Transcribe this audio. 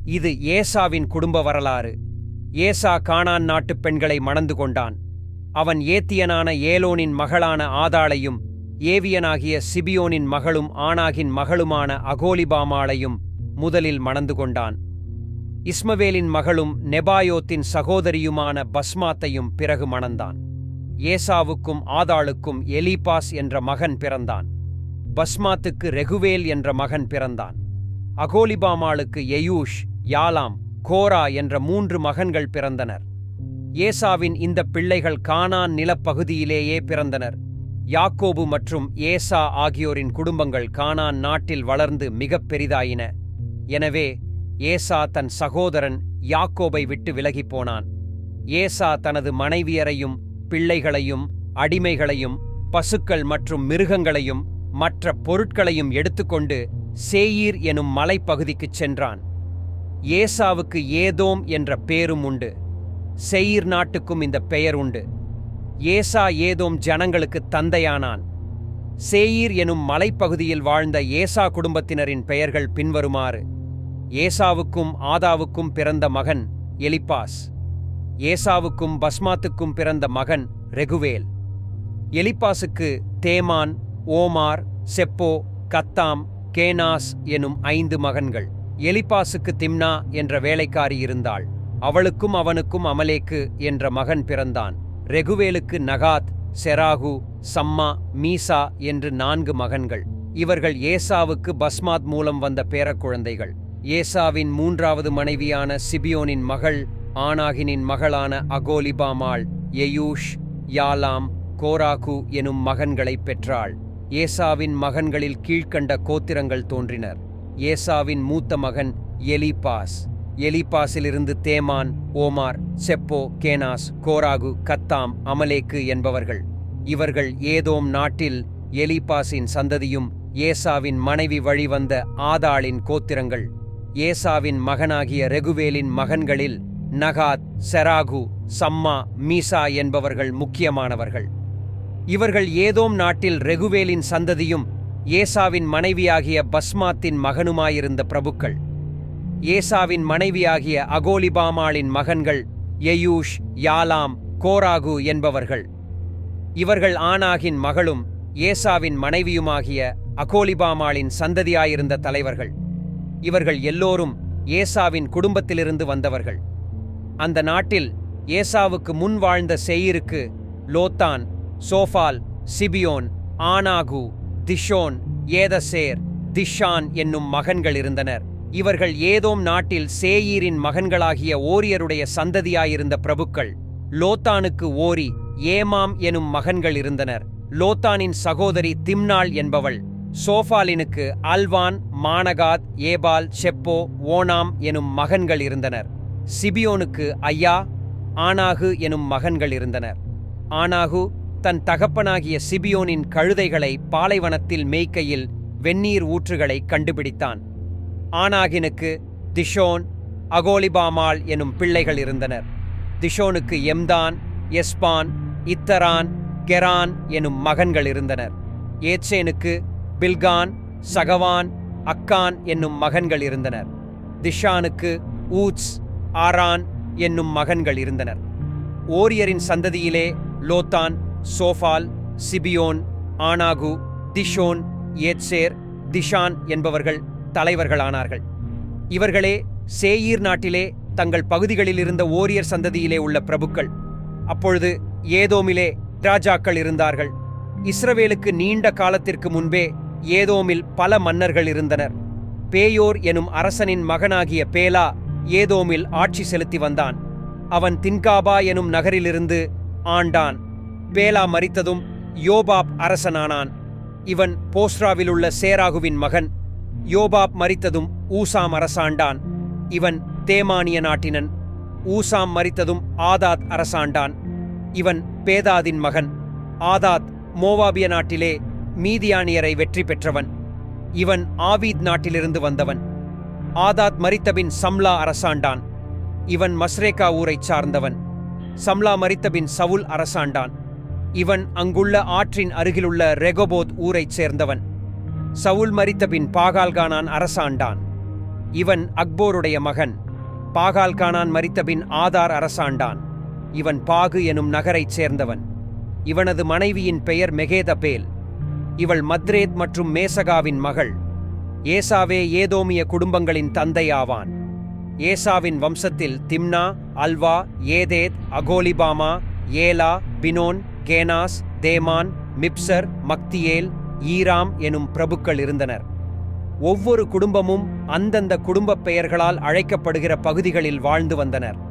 இது ஏசாவின் குடும்ப வரலாறு. ஏசா கானான் நாட்டுப் பெண்களை மணந்து கொண்டான். அவன் ஏத்தியனான ஏலோனின் மகளான ஆதாளையும் ஏவியனாகிய சிபியோனின் மகளும் ஆனாகின் மகளுமான அகோலிபாமாளையும் முதலில் மணந்து கொண்டான். இஸ்மவேலின் மகளும் நெபாயோத்தின் சகோதரியுமான பஸ்மாத்தையும் பிறகு மணந்தான். ஏசாவுக்கும் ஆதாளுக்கும் எலிபாஸ் என்ற மகன் பிறந்தான். பஸ்மாத்துக்கு ரெகுவேல் என்ற மகன் பிறந்தான். அகோலிபாமாளுக்கு எயூஷ், யாலாம், கோரா என்ற 3 மகன்கள் பிறந்தனர். ஏசாவின் இந்த பிள்ளைகள் கானான் நிலப்பகுதியிலேயே பிறந்தனர். யாக்கோபு மற்றும் ஏசா ஆகியோரின் குடும்பங்கள் கானான் நாட்டில் வளர்ந்து மிகப் பெரிதாயின. எனவே ஏசா தன் சகோதரன் யாக்கோபை விட்டு விலகிப் போனான். ஏசா தனது மனைவியரையும் பிள்ளைகளையும் அடிமைகளையும் பசுக்கள் மற்றும் மிருகங்களையும் மற்ற பொருட்களையும் எடுத்துக்கொண்டு சேயீர் எனும் மலைப்பகுதிக்குச் சென்றான். ஏசாவுக்கு ஏதோம் என்ற பேரும் உண்டு. சேயீர் நாட்டுக்கும் இந்த பெயர் உண்டு. ஏசா ஏதோம் ஜனங்களுக்கு தந்தையானான். சேயீர் எனும் மலைப்பகுதியில் வாழ்ந்த ஏசா குடும்பத்தினரின் பெயர்கள் பின்வருமாறு. ஏசாவுக்கும் ஆதாவுக்கும் பிறந்த மகன் எலிப்பாஸ். ஏசாவுக்கும் பஸ்மாத்துக்கும் பிறந்த மகன் ரெகுவேல். எலிப்பாசுக்கு தேமான், ஓமார், செப்போ, கத்தாம், கேனாஸ் எனும் 5 மகன்கள். எலிப்பாசுக்கு திம்னா என்ற வேலைக்காரி இருந்தாள். அவளுக்கும் அவனுக்கும் அமலேக்கு என்ற மகன் பிறந்தான். ரெகுவேலுக்கு நகாத், செராகு, சம்மா, மீசா என்று 4 மகன்கள். இவர்கள் ஏசாவுக்கு பஸ்மாத் மூலம் வந்த பேரக்குழந்தைகள். ஏசாவின் 3வது மனைவியான சிபியோனின் மகள் ஆனாகினின் மகளான அகோலிபாமாள் எயூஷ், யாலாம், கோராகு எனும் மகன்களைப் பெற்றாள். ஏசாவின் மகன்களில் கீழ்க்கண்ட கோத்திரங்கள் தோன்றினர். ஏசாவின் மூத்த மகன் எலிப்பாஸ். எலிப்பாசிலிருந்து தேமான், ஓமார், செப்போ, கேனாஸ், கோராகு, கத்தாம், அமலேக்கு என்பவர்கள். இவர்கள் ஏதோம் நாட்டில் எலிப்பாசின் சந்ததியும் ஏசாவின் மனைவி வழிவந்த ஆதாளின் கோத்திரங்கள். ஏசாவின் மகனாகிய ரெகுவேலின் மகன்களில் நகாத், செராகு, சம்மா, மீசா என்பவர்கள் முக்கியமானவர்கள். இவர்கள் ஏதோம் நாட்டில் ரெகுவேலின் சந்ததியும் ஏசாவின் மனைவியாகிய பஸ்மாத்தின் மகனுமாயிருந்த பிரபுக்கள். ஏசாவின் மனைவியாகிய அகோலிபாமாளின் மகன்கள் எயூஷ், யாலாம், கோராகு என்பவர்கள். இவர்கள் ஆனாகின் மகளும் ஏசாவின் மனைவியுமாகிய அகோலிபாமாளின் சந்ததியாயிருந்த தலைவர்கள். இவர்கள் எல்லோரும் ஏசாவின் குடும்பத்திலிருந்து வந்தவர்கள். அந்த நாட்டில் ஏசாவுக்கு முன் வாழ்ந்த சேயீருக்கு லோத்தான், சோஃபால், சிபியோன், ஆனாகு, திஷோன், ஏதசேர், திஷான் என்னும் மகன்கள் இருந்தனர். இவர்கள் ஏதோம் நாட்டில் சேயீரின் மகன்களாகிய ஓரியருடைய சந்ததியாயிருந்த பிரபுக்கள். லோத்தானுக்கு ஓரி, ஏமாம் எனும் மகன்கள் இருந்தனர். லோத்தானின் சகோதரி திம்னாள் என்பவள். சோஃபாலினுக்கு அல்வான், மானகாத், ஏபால், செப்போ, ஓனாம் எனும் மகன்கள் இருந்தனர். சிபியோனுக்கு ஐயா, ஆனாகு எனும் மகன்கள் இருந்தனர். ஆனாகு தன் தகப்பனாகிய சிபியோனின் கழுதைகளை பாலைவனத்தில் மேய்க்கையில் வெந்நீர் ஊற்றுகளை கண்டுபிடித்தான். ஆனாகினுக்கு திஷோன், அகோலிபாமாள் எனும் பிள்ளைகள் இருந்தனர். திஷோனுக்கு எம்தான், எஸ்பான், இத்தரான், கெரான் எனும் மகன்கள் இருந்தனர். ஏத்சேனுக்கு பில்கான், சகவான், அக்கான் என்னும் மகன்கள் இருந்தனர். திஷானுக்கு ஊத்ஸ், ஆரான் என்னும் மகன்கள் இருந்தனர். ஓரியரின் சந்ததியிலே லோத்தான், சோஃபால், சிபியோன், ஆனாகு, திஷோன், ஏத்சேர், திஷான் என்பவர்கள் தலைவர்களானார்கள். இவர்களே சேயீர் நாட்டிலே தங்கள் பகுதிகளில் இருந்த ஓரியர் சந்ததியிலே உள்ள பிரபுக்கள். அப்பொழுது ஏதோமிலே ராஜாக்கள் இருந்தார்கள். இஸ்ரவேலுக்கு நீண்ட காலத்திற்கு முன்பே ஏதோமில் பல மன்னர்கள் இருந்தனர். பேயோர் எனும் அரசனின் மகனாகிய பேலா ஏதோமில் ஆட்சி செலுத்தி வந்தான். அவன் தின்காபா எனும் நகரிலிருந்து ஆண்டான். பேலா மரித்ததும் யோபாப் அரசனானான். இவன் போஸ்ராவிலுள்ள சேராகுவின் மகன். யோபாப் மரித்ததும் ஊசாம் அரசாண்டான். இவன் தேமானிய நாட்டினன். ஊசாம் மரித்ததும் ஆதாத் அரசாண்டான். இவன் பேதாதின் மகன். ஆதாத் மோவாபிய நாட்டிலே மீதியானியரை வெற்றி பெற்றவன். இவன் ஆவீத் நாட்டிலிருந்து வந்தவன். ஆதாத் மரித்தபின் சம்லா அரசாண்டான். இவன் மஸ்ரேக்கா ஊரைச் சார்ந்தவன். சம்லா மரித்தபின் சவுல் அரசாண்டான். இவன் அங்குள்ள ஆற்றின் அருகிலுள்ள ரெகோபோத் ஊரைச் சேர்ந்தவன். சவுல் மரித்தபின் பாகால்கானான் அரசாண்டான். இவன் அக்போருடைய மகன். பாகால்கானான் மரித்தபின் ஆதார் அரசாண்டான். இவன் பாகு எனும் நகரைச் சேர்ந்தவன். இவனது மனைவியின் பெயர் மெகேதபேல். இவள் மத்ரேத் மற்றும் மேசகாவின் மகள். ஏசாவே ஏதோமிய குடும்பங்களின் தந்தையாவான். ஏசாவின் வம்சத்தில் திம்னா, அல்வா, ஏதேத், அகோலிபாமா, ஏலா, பினோன், கேனாஸ், தேமான், மிப்சர், மக்தியேல், ஈராம் எனும் பிரபுக்கள் இருந்தனர். ஒவ்வொரு குடும்பமும் அந்தந்த குடும்பப் பெயர்களால் அழைக்கப்படுகிற பகுதிகளில் வாழ்ந்து வந்தனர்.